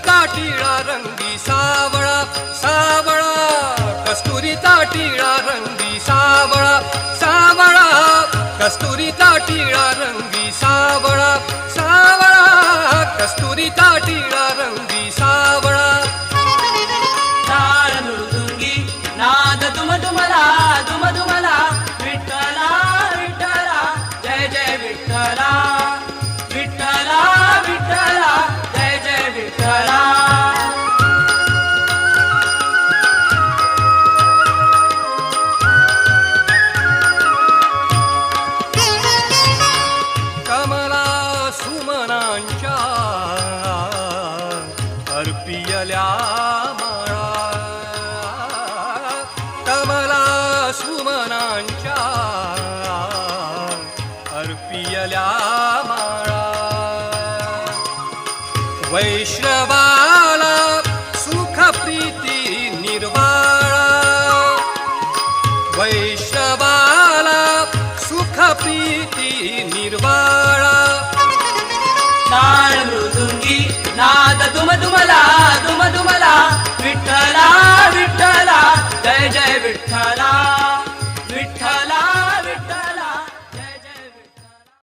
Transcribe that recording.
कस्तुरीचा टिळा रंगी सावळा सावळा, कस्तुरीचा टिळा रंगी सावळा सावळा, कस्तुरीचा टिळा रंगी सावळा सावळा, कस्तुरीचा टिळा रंगी सावळा. टाळ मृदुंगी नाद दुमदुमला दुमदुमला, विठ्ठला विठ्ठला जय जय विठ्ठला, विठ्ठला विठ्ठला जय जय विठ्ठला. कमला सुमनांच्या अर्पियल्या माळा, कमला सुमनांच्या अर्पियल्या माळा. वैष्णवाला सुख प्रीती निर्वाळा, वैष्णवाला सुख प्रीती निर्वाळा. टाळ मृदुंगी नाद दुमदुमला दुमदुमला, विठ्ठला विठ्ठला जय जय विठ्ठला.